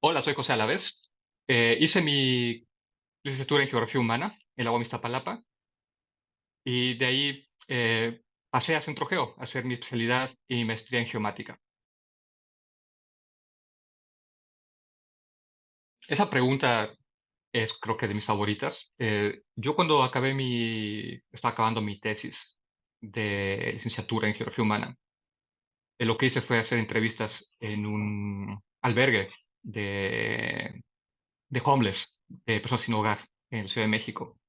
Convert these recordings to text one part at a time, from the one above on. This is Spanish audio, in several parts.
Hola, soy José Alavés. Hice mi licenciatura en Geografía Humana en la UAM Iztapalapa y de ahí pasé a Centro Geo a hacer mi especialidad y maestría en geomática. Esa pregunta es creo que de mis favoritas. Yo cuando estaba acabando mi tesis de licenciatura en Geografía Humana, lo que hice fue hacer entrevistas en un albergue de, de homeless, de personas sin hogar en la Ciudad de México.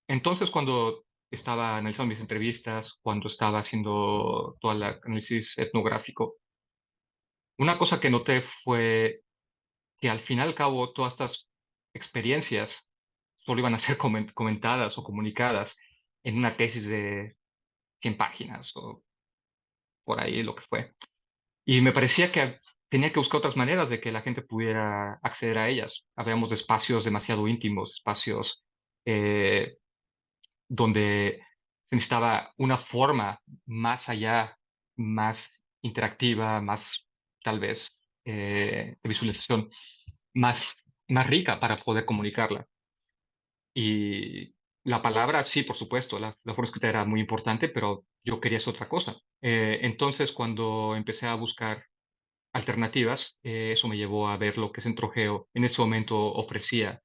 Entonces, cuando estaba analizando mis entrevistas, cuando estaba haciendo todo el análisis etnográfico, una cosa que noté fue que al fin y al cabo todas estas experiencias solo iban a ser comentadas o comunicadas en una tesis de 100 páginas o por ahí lo que fue. Y me parecía que tenía que buscar otras maneras de que la gente pudiera acceder a ellas. Hablábamos de espacios demasiado íntimos, espacios eh, donde se necesitaba una forma más allá, más interactiva, más tal vez de visualización, más, más rica para poder comunicarla. Y la palabra, sí, por supuesto, la forma escrita era muy importante, pero yo quería es otra cosa. Entonces, cuando empecé a buscar alternativas, eso me llevó a ver lo que Centrogeo en ese momento ofrecía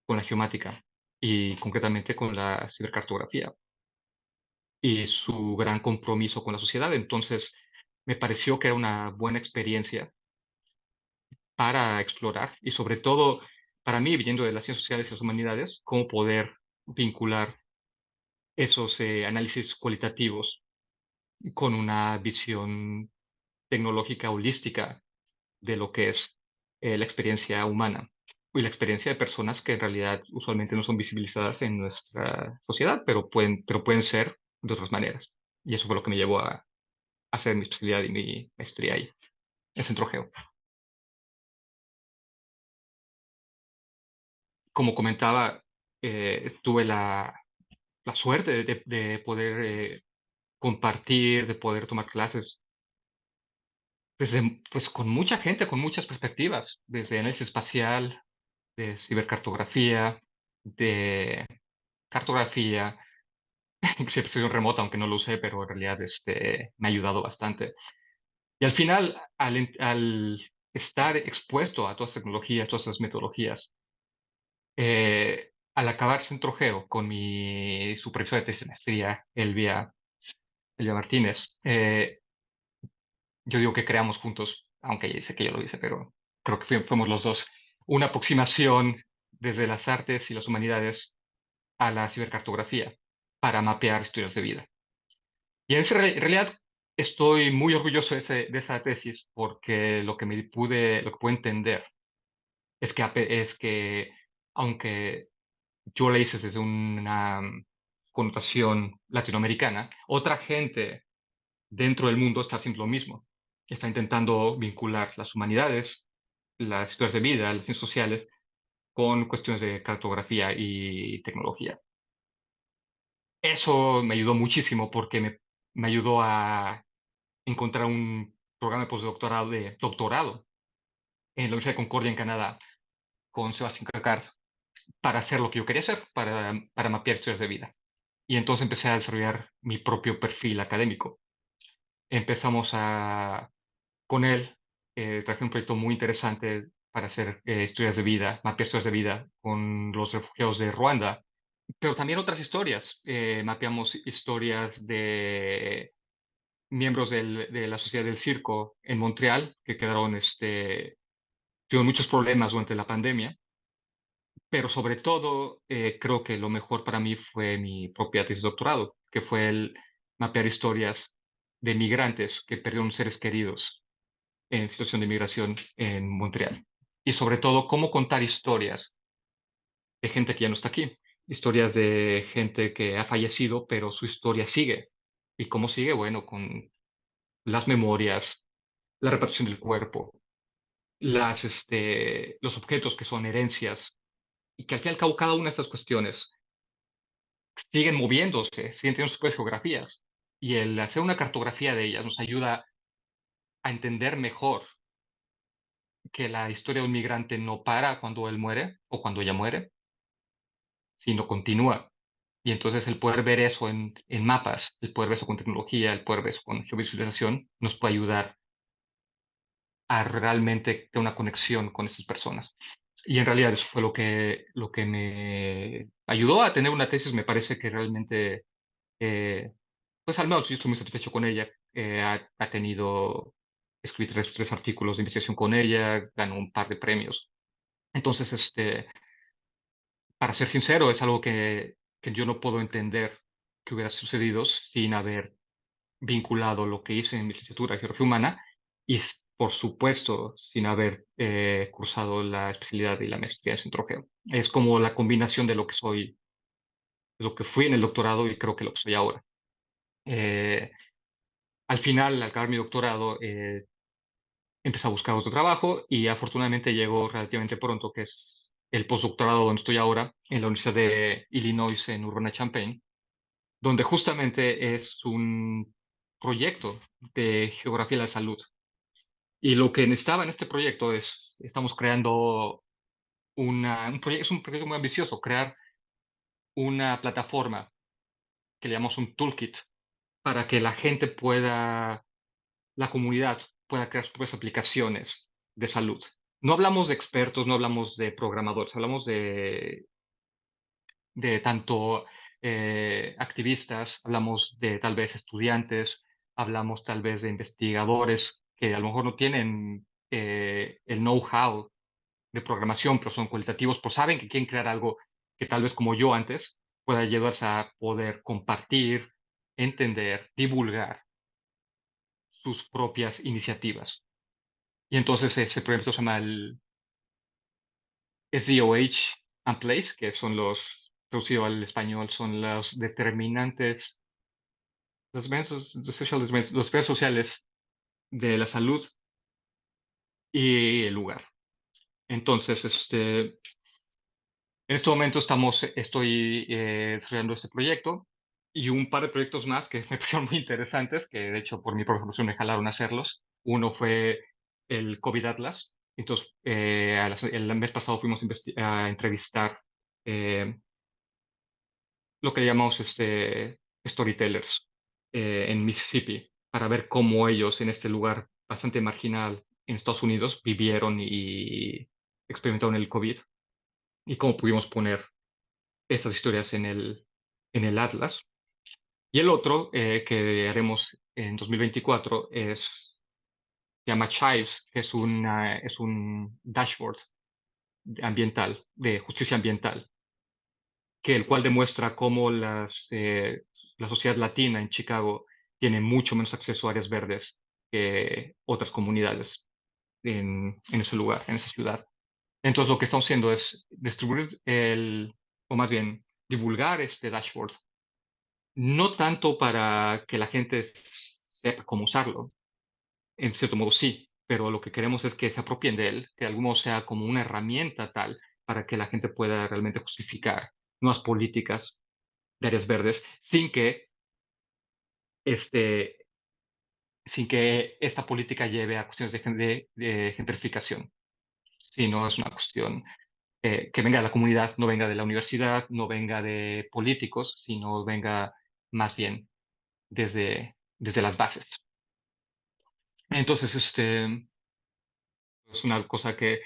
con la geomática y concretamente con la cibercartografía y su gran compromiso con la sociedad. Entonces, me pareció que era una buena experiencia para explorar y sobre todo para mí, viniendo de las ciencias sociales y las humanidades, cómo poder vincular esos análisis cualitativos con una visión tecnológica holística de lo que es la experiencia humana y la experiencia de personas que en realidad usualmente no son visibilizadas en nuestra sociedad, pero pueden ser de otras maneras. Y eso fue lo que me llevó a hacer mi especialidad y mi maestría ahí, en Centro Geo. Como comentaba, tuve la suerte de poder compartir, de poder tomar clases pues con mucha gente, con muchas perspectivas, desde análisis espacial, de cibercartografía, de cartografía, inclusive precisión remota, aunque no lo usé, pero en realidad me ha ayudado bastante. Y al final, al estar expuesto a todas las tecnologías, todas esas metodologías, al acabar Centro Geo con mi supervisor de tesis de maestría, Elvia Martínez, yo digo que creamos juntos, aunque ella dice que yo lo hice, pero creo que fuimos los dos, una aproximación desde las artes y las humanidades a la cibercartografía para mapear historias de vida. Y en realidad estoy muy orgulloso de esa tesis porque lo que pude entender es que aunque yo la hice desde una connotación latinoamericana, otra gente dentro del mundo está haciendo lo mismo. Está intentando vincular las humanidades, las historias de vida, las ciencias sociales, con cuestiones de cartografía y tecnología. Eso me ayudó muchísimo porque me ayudó a encontrar un programa de postdoctorado de doctorado en la Universidad de Concordia en Canadá con Sebastián Cacard para hacer lo que yo quería hacer, para mapear historias de vida. Y entonces empecé a desarrollar mi propio perfil académico. Empezamos con él, traje un proyecto muy interesante para hacer historias de vida, mapear historias de vida con los refugiados de Ruanda, pero también otras historias. Mapeamos historias de miembros de la Sociedad del Circo en Montreal, que tuvieron muchos problemas durante la pandemia, pero sobre todo creo que lo mejor para mí fue mi propia tesis de doctorado, que fue el mapear historias de migrantes que perdieron seres queridos en situación de migración en Montreal. Y sobre todo, cómo contar historias de gente que ya no está aquí, historias de gente que ha fallecido, pero su historia sigue. ¿Y cómo sigue? Bueno, con las memorias, la repartición del cuerpo, los objetos que son herencias, y que al fin y al cabo cada una de estas cuestiones siguen moviéndose, siguen teniendo sus propias geografías. Y el hacer una cartografía de ellas nos ayuda a entender mejor que la historia de un migrante no para cuando él muere o cuando ella muere, sino continúa. Y entonces el poder ver eso en mapas, el poder ver eso con tecnología, el poder ver eso con geovisualización, nos puede ayudar a realmente tener una conexión con esas personas. Y en realidad eso fue lo que me ayudó a tener una tesis. Me parece que realmente, pues al menos yo estoy muy satisfecho con ella. Ha tenido, escribí tres artículos de investigación con ella, ganó un par de premios. Entonces, para ser sincero, es algo que yo no puedo entender que hubiera sucedido sin haber vinculado lo que hice en mi licenciatura de Geografía Humana y, por supuesto, sin haber cursado la especialidad y la maestría en centro-geo. Es como la combinación de lo que soy, de lo que fui en el doctorado y creo que lo que soy ahora. Eh, Al final, al acabar mi doctorado, empecé a buscar otro trabajo y afortunadamente llegó relativamente pronto, que es el postdoctorado donde estoy ahora, en la Universidad de Illinois en Urbana-Champaign, donde justamente es un proyecto de geografía de la salud. Y lo que necesitaba en este proyecto es, estamos creando un proyecto, es un proyecto muy ambicioso, crear una plataforma que le llamamos un toolkit para que la gente pueda, la comunidad pueda crear sus propias aplicaciones de salud. No hablamos de expertos, no hablamos de programadores, hablamos de tanto activistas, hablamos de tal vez estudiantes, hablamos tal vez de investigadores que a lo mejor no tienen el know-how de programación, pero son cualitativos, pues saben que quieren crear algo que tal vez como yo antes pueda ayudarse a poder compartir, entender, divulgar sus propias iniciativas. Y entonces ese proyecto se llama el SDOH and Place, que son los, traducido al español, son los determinantes, los aspectos sociales de la salud y el lugar. Entonces, en este momento estoy desarrollando este proyecto y un par de proyectos más que me parecieron muy interesantes, que de hecho por mi profesión me jalaron a hacerlos. Uno fue el COVID Atlas. Entonces, el mes pasado fuimos a entrevistar eh, lo que llamamos storytellers en Mississippi para ver cómo ellos en este lugar bastante marginal en Estados Unidos vivieron y experimentaron el COVID y cómo pudimos poner esas historias en el Atlas. Y el otro que haremos en 2024 se llama Chives, que es un dashboard ambiental, de justicia ambiental, que el cual demuestra cómo la sociedad latina en Chicago tiene mucho menos acceso a áreas verdes que otras comunidades en ese lugar, en esa ciudad. Entonces lo que estamos haciendo es distribuir o más bien divulgar este dashboard no tanto para que la gente sepa cómo usarlo, en cierto modo sí, pero lo que queremos es que se apropien de él, que de algún modo sea como una herramienta tal para que la gente pueda realmente justificar nuevas políticas de áreas verdes este, sin que esta política lleve a cuestiones de gentrificación, sino es una cuestión que venga de la comunidad, no venga de la universidad, no venga de políticos, sino venga más bien desde las bases. Entonces, es una cosa que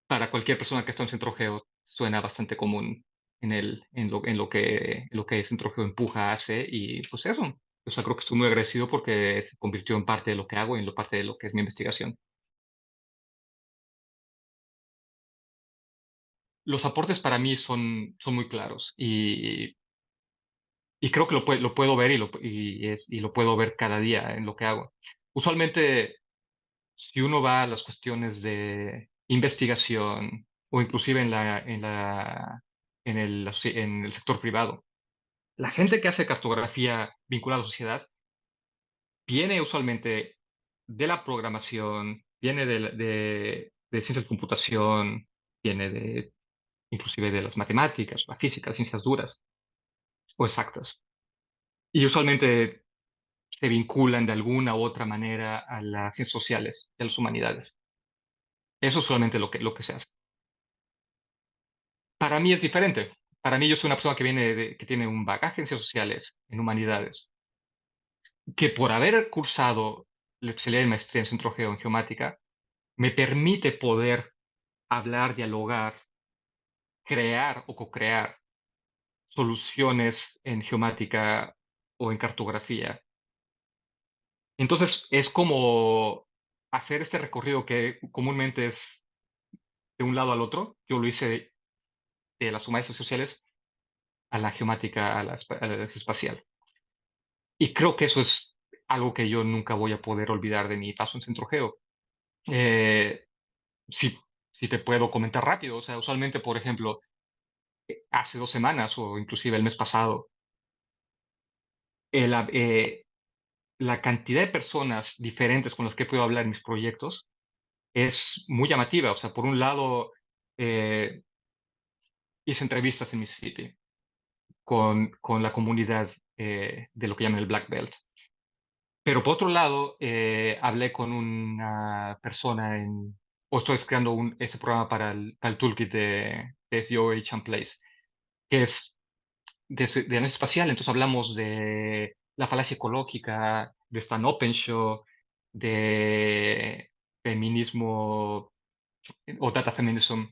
para cualquier persona que está en Centro Geo suena bastante común en lo que Centro Geo empuja, hace, y pues eso. O sea, creo que estoy muy agradecido porque se convirtió en parte de lo que hago y en parte de lo que es mi investigación. Los aportes para mí son muy claros y creo que lo puedo ver y lo puedo ver cada día en lo que hago. Usualmente si uno va a las cuestiones de investigación o inclusive en el sector privado, la gente que hace cartografía vinculada a la sociedad viene usualmente de la programación, viene de ciencias de computación, viene inclusive de las matemáticas, la física, las ciencias duras o exactas. Y usualmente se vinculan de alguna u otra manera a las ciencias sociales y a las humanidades. Eso es solamente lo que se hace. Para mí es diferente. Para mí yo soy una persona que tiene un bagaje en ciencias sociales, en humanidades, que por haber cursado la especialidad de maestría en centro geo en geomática, me permite poder hablar, dialogar, crear o co-crear soluciones en geomática o en cartografía. Entonces, es como hacer este recorrido que comúnmente es de un lado al otro. Yo lo hice de las humanidades sociales a la geomática, a la espacial. Y creo que eso es algo que yo nunca voy a poder olvidar de mi paso en Centro Geo. Eh, si, si te puedo comentar rápido, o sea, usualmente, por ejemplo, hace 2 semanas o inclusive el mes pasado, el, la cantidad de personas diferentes con las que puedo hablar en mis proyectos es muy llamativa. O sea, por un lado, eh, hice entrevistas en Mississippi con la comunidad de lo que llaman el Black Belt. Pero por otro lado, hablé con una persona o estoy creando ese programa para el toolkit de SDOH and Place, que es de análisis espacial. Entonces hablamos de la falacia ecológica, de Stan Openshaw, de feminismo o data feminism,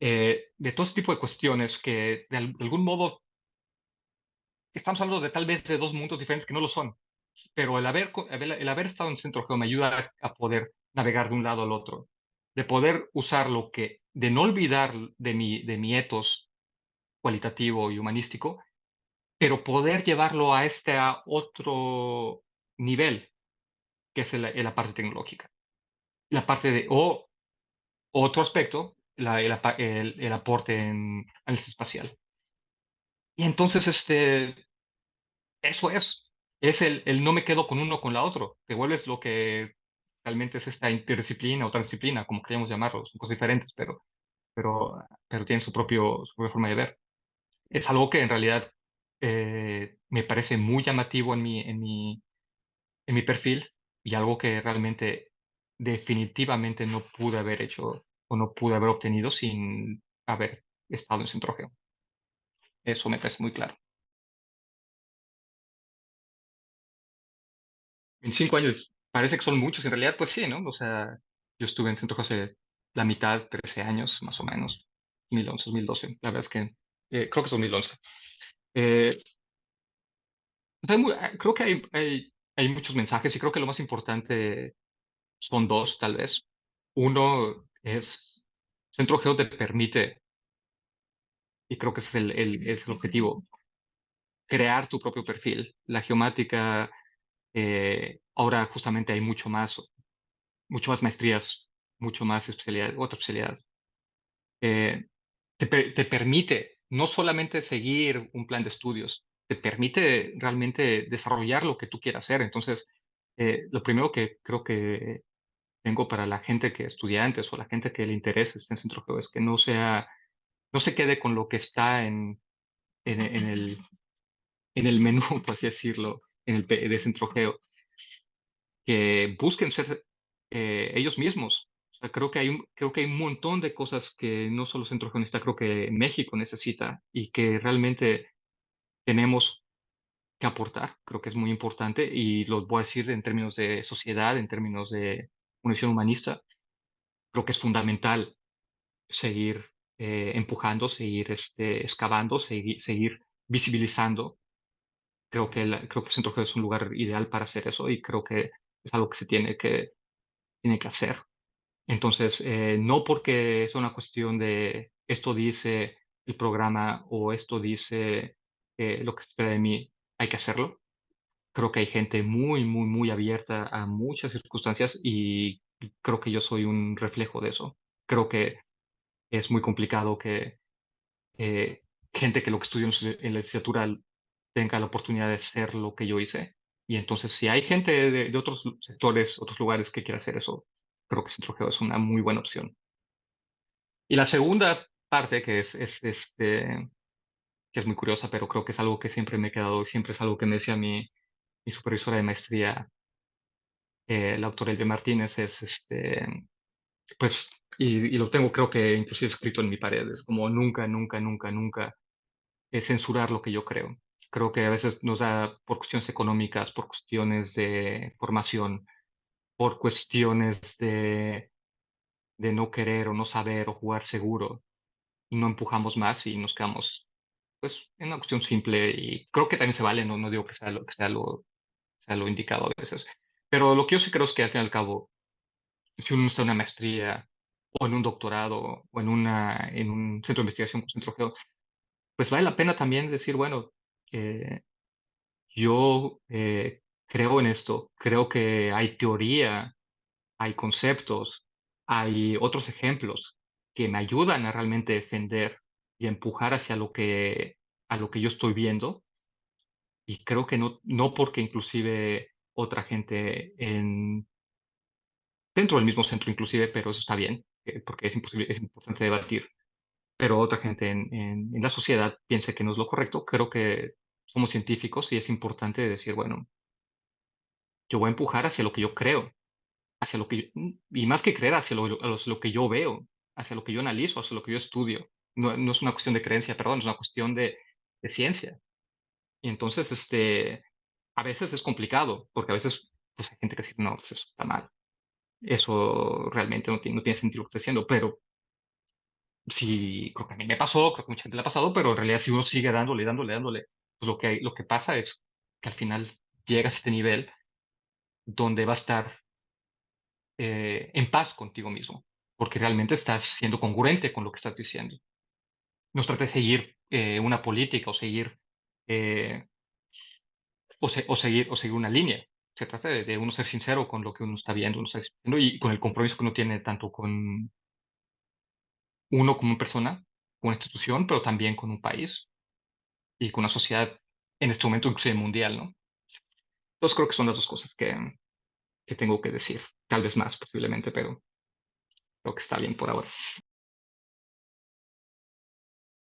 de todo ese tipo de cuestiones que de algún modo estamos hablando de tal vez de dos mundos diferentes que no lo son, pero el haber estado en Centro Geo me ayuda a poder navegar de un lado al otro, de poder usar de no olvidar de mi ethos cualitativo y humanístico, pero poder llevarlo a otro nivel, que es la parte tecnológica. La parte o otro aspecto, el aporte en análisis espacial. Y entonces, eso es el no me quedo con uno con la otro. Te vuelves lo que realmente es esta interdisciplina o transdisciplina, como queríamos llamarlo, son cosas diferentes, pero tienen su propia forma de ver. Es algo que en realidad me parece muy llamativo en mi perfil y algo que realmente definitivamente no pude haber hecho o no pude haber obtenido sin haber estado en Centro Geo. Eso me parece muy claro. 25 años parece que son muchos, en realidad pues sí, ¿no? O sea, yo estuve en Centro Geo hace la mitad, 13 años más o menos, 2011, 2012, la verdad es que creo que es 2011. Eh, o sea, creo que hay muchos mensajes y creo que lo más importante son dos, tal vez. Uno es, Centro Geo te permite, y creo que ese es el objetivo, crear tu propio perfil. La geomática, ahora justamente hay mucho más maestrías, mucho más especialidades, otras especialidades. Eh, te permite no solamente seguir un plan de estudios, te permite realmente desarrollar lo que tú quieras hacer. Entonces, lo primero que creo que tengo para la gente estudiantes o la gente que le interese este centro geo es que no se quede con lo que está en, en el, en el menú, por así decirlo, de centro geo, que busquen ser ellos mismos. O sea, creo que hay un montón de cosas que no solo Centro Geo necesita, creo que México necesita y que realmente tenemos que aportar. Creo que es muy importante y lo voy a decir en términos de sociedad, en términos de una visión humanista. Creo que es fundamental seguir empujando, seguir excavando, seguir visibilizando. Creo que Centro Geo es un lugar ideal para hacer eso y creo que es algo que se tiene que hacer. Entonces, no porque es una cuestión de esto dice el programa o esto dice lo que se espera de mí, hay que hacerlo. Creo que hay gente muy, muy, muy abierta a muchas circunstancias y creo que yo soy un reflejo de eso. Creo que es muy complicado que eh, gente que lo que estudió en la licenciatura tenga la oportunidad de ser lo que yo hice. Y entonces, si hay gente de otros sectores, otros lugares que quiera hacer eso, creo que Centro Geo es una muy buena opción. Y la segunda parte, que es muy curiosa, pero creo que es algo que siempre me he quedado, siempre es algo que me decía mi supervisora de maestría, la doctora Elvia Martínez, es pues y lo tengo creo que inclusive escrito en mi pared, es como nunca, nunca, nunca, nunca censurar lo que yo creo. Creo que a veces nos da por cuestiones económicas, por cuestiones de formación, por cuestiones de no querer o no saber o jugar seguro y no empujamos más y nos quedamos pues en una cuestión simple y creo que también se vale, no digo sea lo indicado a veces. Pero lo que yo sí creo es que al fin y al cabo, si uno está en una maestría o en un doctorado o en un centro de investigación como Centro Geo, pues vale la pena también decir, bueno, eh, yo creo en esto, creo que hay teoría, hay conceptos, hay otros ejemplos que me ayudan a realmente defender y a empujar hacia a lo que yo estoy viendo. Y creo que no porque inclusive otra gente dentro del mismo centro inclusive, pero eso está bien, porque es importante debatir, pero otra gente en la sociedad piense que no es lo correcto, creo que somos científicos y es importante decir, bueno, yo voy a empujar hacia lo que yo creo, hacia lo que y más que creer, hacia lo que yo veo, hacia lo que yo analizo, hacia lo que yo estudio. No es una cuestión de creencia, perdón, es una cuestión de ciencia. Y entonces, a veces es complicado, porque a veces pues, hay gente que dice, no, pues eso está mal. Eso realmente no tiene sentido lo que está diciendo, pero sí, creo que a mí me pasó, creo que a mucha gente le ha pasado, pero en realidad si uno sigue dándole, dándole, dándole, pues lo que pasa es que al final llegas a este nivel donde va a estar en paz contigo mismo, porque realmente estás siendo congruente con lo que estás diciendo. No se trata de seguir una política o seguir, eh, o seguir una línea. Se trata de uno ser sincero con lo que uno está viendo, uno está diciendo y con el compromiso que uno tiene tanto con uno como persona, con una institución, pero también con un país y con una sociedad en este momento inclusive mundial, ¿no? Entonces creo que son las dos cosas que tengo que decir, tal vez más posiblemente, pero creo que está bien por ahora.